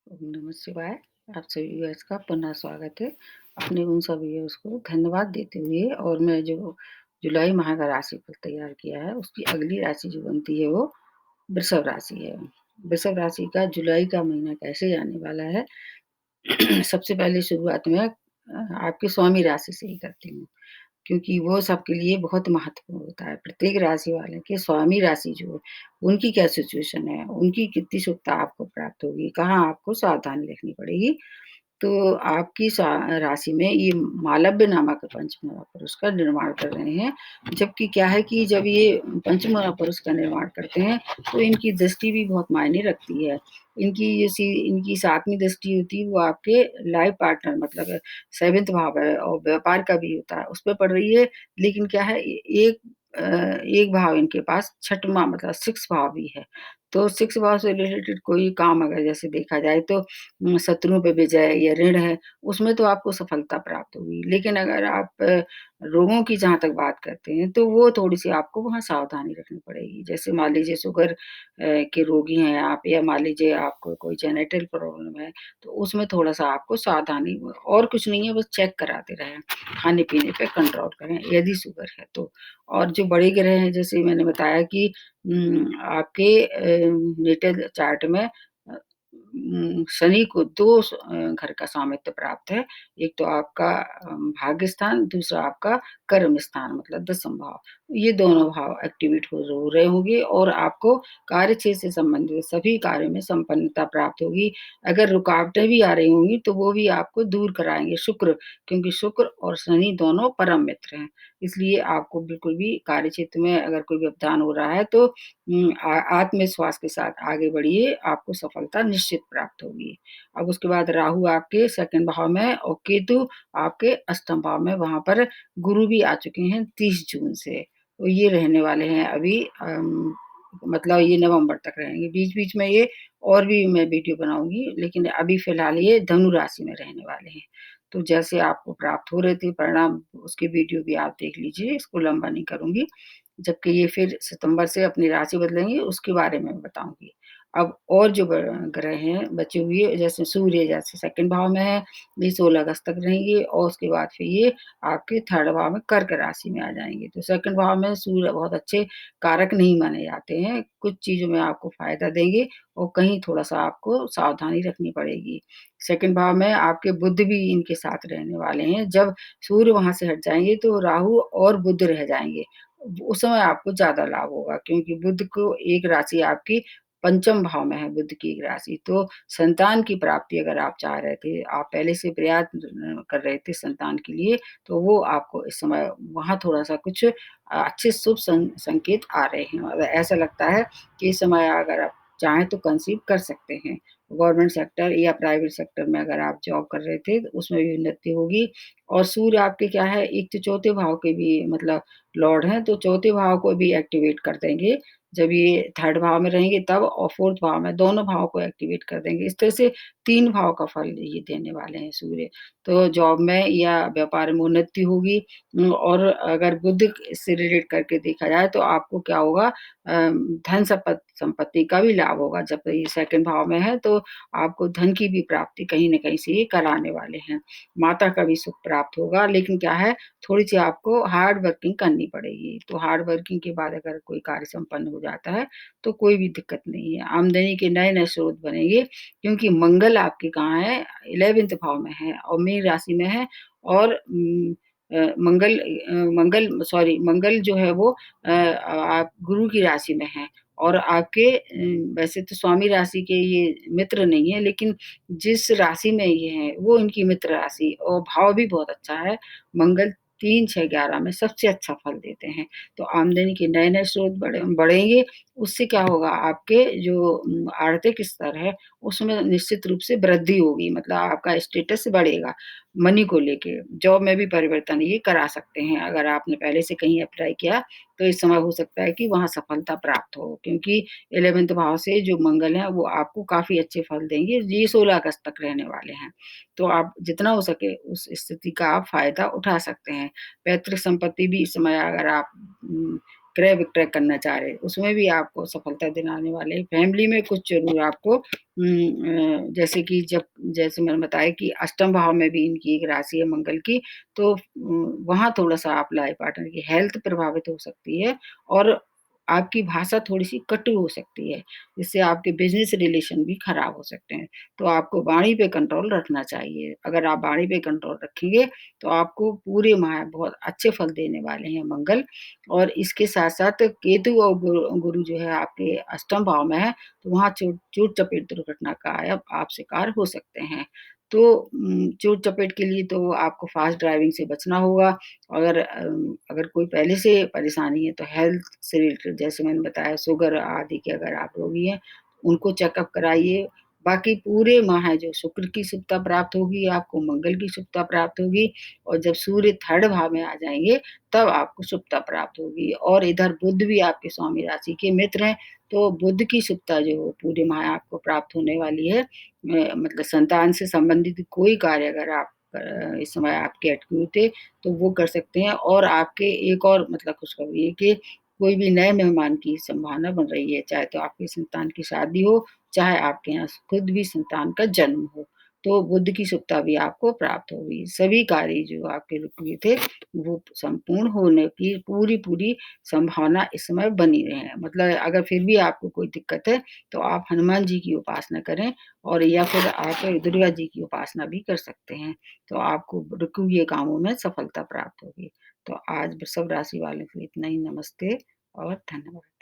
ओम नमः शिवाय। आप सभी व्यूअर्स का पुनः स्वागत है। अपने उन सभी व्यूअर्स को धन्यवाद देते हुए और मैं जो जुलाई माह का राशिफल तैयार किया है, उसकी अगली राशि जो बनती है वो वृषभ राशि है। वृषभ राशि का जुलाई का महीना कैसे जाने वाला है? सबसे पहले शुरुआत में आपकी स्वामी राशि से ही करती हूँ। क्योंकि वो सबके लिए बहुत महत्वपूर्ण होता है। प्रत्येक राशि वाले के स्वामी राशि जो है, उनकी क्या सिचुएशन है, उनकी कितनी शुभता आपको प्राप्त होगी, कहाँ आपको सावधानी रखनी पड़ेगी। तो आपकी राशि में ये मालव्य नामक पंचमहापुरुष पुरुष का निर्माण कर रहे हैं। जबकि क्या है कि जब ये पंचमहापुरुष पुरुष का निर्माण करते हैं, तो इनकी दृष्टि भी बहुत मायने रखती है। इनकी 7वीं दृष्टि होती है, वो आपके लाइफ पार्टनर मतलब 7th भाव है और व्यापार का भी होता है, उस पे पड़ रही है। लेकिन क्या है एक एक भाव इनके पास 6वां मतलब 6 भाव भी है। तो 6 भाव से रिलेटेड कोई काम अगर जैसे देखा जाए तो शत्रुओं पे विजय या ऋण है, उसमें तो आपको सफलता प्राप्त होगी। लेकिन अगर आप रोगों की जहाँ तक बात करते हैं, तो वो थोड़ी-सी आपको वहाँ सावधानी रखनी पड़ेगी। जैसे मान लीजिए शुगर के रोगी हैं आप या मान लीजिए आपको कोई जेनेटल प्रॉब्लम है, तो उसमें थोड़ा-सा आपको सावधानी और कुछ नहीं है बस चेक कराते रहें। खाने-पीने पे कंट्रोल करें यदि शुगर है तो। और जो बड़े ग्रह हैं जैसे मैंने बताया कि आपके नेटल चार्ट में शनि को 2 घर का स्वामित्व प्राप्त है। एक तो आपका भाग्य स्थान, दूसरा आपका कर्म स्थान मतलब 10th भाव। ये दोनों भाव एक्टिवेट हो रहे होंगे और आपको कार्यक्षेत्र से संबंधित सभी कार्यों में संपन्नता प्राप्त होगी। अगर रुकावटें भी आ रही होंगी तो वो भी आपको दूर कराएँगे शुक्र, क्योंकि शुक्र और शनि दोनों परम मित्र हैं। इसलिए आपको बिल्कुल भी कार्यक्षेत्र में अगर कोई व्यवधान हो रहा है तो आत्मविश्वास के साथ आगे बढ़िए, आपको सफलता निश्चित प्राप्त होगी। अब उसके बाद राहु आपके 2nd भाव में और केतु आपके 8th भाव में, वहाँ पर गुरु भी आ चुके हैं 30 जून से। तो ये रहने वाले हैं अभी मतलब ये नवंबर तक रहेंगे। बीच-बीच में ये और भी मैं वीडियो बनाऊँगी, लेकिन अभी फ़िलहाल ये धनु राशि में रहने वाले हैं। तो जैसे आपको प्राप्त हो रहे थे परिणाम, उसकी वीडियो भी आप देख लीजिए, इसको लंबा नहीं करूँगी। जबकि ये फिर सितंबर से अपनी राशि बदलेंगे, उसके बारे में बताऊँगी। अब और जो ग्रह हैं बचे हुए जैसे सूर्य जैसे 2nd भाव में है, ये 16 अगस्त तक रहेंगे और उसके बाद फिर ये आपके 3rd भाव में कर्क राशि में आ जाएँगे। तो 2nd भाव में सूर्य बहुत अच्छे कारक नहीं माने जाते हैं, कुछ चीज़ों में आपको फ़ायदा देंगे और कहीं थोड़ा-सा आपको सावधानी रखनी पड़ेगी। 2nd भाव में आपके बुध भी इनके साथ रहने वाले हैं, जब सूर्य वहाँ से हट जाएँगे तो राहु और बुध रह जाएँगे। उस समय आपको ज़्यादा लाभ होगा क्योंकि बुध को एक राशि आपकी 5म भाव में है बुध की एक राशि, तो संतान की प्राप्ति अगर आप चाह रहे थे, आप पहले से प्रयास कर रहे थे संतान के लिए, तो वो आपको इस समय वहाँ थोड़ा-सा कुछ अच्छे शुभ संकेत आ रहे हैं और ऐसा लगता है कि इस समय अगर आप चाहें तो कंसीव कर सकते हैं। गवर्नमेंट सेक्टर या प्राइवेट सेक्टर में अगर आप जॉब कर रहे थे, तो उसमें भी उन्नति होगी और सूर्य आपके क्या है, एक तो 4थे भाव के भी मतलब लॉर्ड हैं, तो 4थे भाव को भी एक्टिवेट कर देंगे। जब ये 3rd भाव में रहेंगे तब और 4th भाव में, दोनों भाव को एक्टिवेट कर देंगे। इस तरह से 3 भाव का फल ये देने वाले हैं सूर्य। तो जॉब में या व्यापार में उन्नति होगी और अगर बुध से रिलेट करके देखा जाए तो आपको क्या होगा धन संपत्ति का भी लाभ होगा। जब ये 2nd भाव में है तो आपको धन की भी प्राप्ति कहीं न कहीं से ये कराने वाले हैं। माता का भी सुख प्राप्त होगा, लेकिन क्या है थोड़ी-सी आपको हार्ड वर्किंग करनी पड़ेगी। तो हार्ड वर्किंग के बाद अगर कोई कार्य संपन्न हो जाता है, तो कोई भी दिक्कत नहीं है। आमदनी के नए-नए स्रोत बनेंगे क्योंकि मंगल आपके कहाँ है 11th भाव में है और मीन राशि में है और मंगल जो है वो आप गुरु की राशि में है और आपके वैसे तो स्वामी राशि के ये मित्र नहीं है, लेकिन जिस राशि में ये हैं, वो इनकी मित्र राशि और भाव भी बहुत अच्छा है। मंगल 3, 6, 11 में सबसे अच्छा फल देते हैं। तो आमदनी के नए-नए स्रोत बढ़ेंगे, उससे क्या होगा आपके जो आर्थिक स्तर है, उसमें निश्चित रूप से वृद्धि होगी मतलब आपका स्टेटस बढ़ेगा, मनी को लेके। जॉब में भी परिवर्तन ये करा सकते हैं, अगर आपने पहले से कहीं अप्लाई किया, तो इस समय हो सकता है कि वहाँ सफलता प्राप्त हो क्योंकि 11th भाव से जो मंगल है, वो आपको काफ़ी अच्छे फल देंगे। ये 16 अगस्त तक रहने वाले हैं। तो आप जितना हो सके उस स्थिति का आप फ़ायदा उठा सकते हैं। पैतृक संपत्ति भी इस समय अगर आप क्रय-विक्रय करना चाह रहे हैं, उसमें भी आपको सफलता दिलाने वाले हैं। फैमिली में कुछ ज़रूर आपको जैसे कि जैसे मैंने बताया कि अष्टम भाव में भी इनकी एक राशि है मंगल की, तो वहाँ थोड़ा-सा आप लाइफ पार्टनर की हेल्थ प्रभावित हो सकती है और आपकी भाषा थोड़ी-सी कटु हो सकती है, जिससे आपके बिज़नेस रिलेशन भी खराब हो सकते हैं। तो आपको वाणी पे कंट्रोल रखना चाहिए। अगर आप वाणी पे कंट्रोल रखेंगे, तो आपको पूरे माह बहुत अच्छे फल देने वाले हैं मंगल और इसके साथ-साथ केतु और गुरु जो है आपके अष्टम भाव में है, तो वहाँ चोट-चपेट दुर्घटना का आप शिकार हो सकते हैं। तो चोट-चपेट के लिए तो आपको फ़ास्ट ड्राइविंग से बचना होगा। अगर कोई पहले से परेशानी है तो हेल्थ से रिलेटेड जैसे मैंने बताया शुगर आदि के अगर आप रोगी हैं, उनको चेकअप कराइए। बाकी पूरे माह जो शुक्र की शुभता प्राप्त होगी, आपको मंगल की शुभता प्राप्त होगी और जब सूर्य 3rd भाव में आ जाएँगे, तब आपको शुभता प्राप्त होगी और इधर बुध भी आपके स्वामी राशि के मित्र हैं, तो बुध की शुभता जो पूरे माह आपको प्राप्त होने वाली है। मतलब संतान से संबंधित कोई कार्य अगर आप इस समय आपके अटके हुए थे, तो वो कर सकते हैं और आपके एक और मतलब खुशखबरी है कि कोई भी नए मेहमान की संभावना बन रही है, चाहे तो आपकी संतान की शादी हो, चाहे आपके यहाँ खुद भी संतान का जन्म हो। तो बुध की शुभता भी आपको प्राप्त होगी। सभी कार्य जो आपके रुके हुए थे, वो संपूर्ण होने की पूरी-पूरी संभावना इस समय बनी है। मतलब अगर फिर भी आपको कोई दिक्कत है, तो आप हनुमान जी की उपासना करें और या फिर आप दुर्गा जी की उपासना भी कर सकते हैं। तो आपको रुके हुए कामों में सफलता प्राप्त होगी। तो आज वृषभ राशि वालों के लिए इतना ही। नमस्ते और धन्यवाद।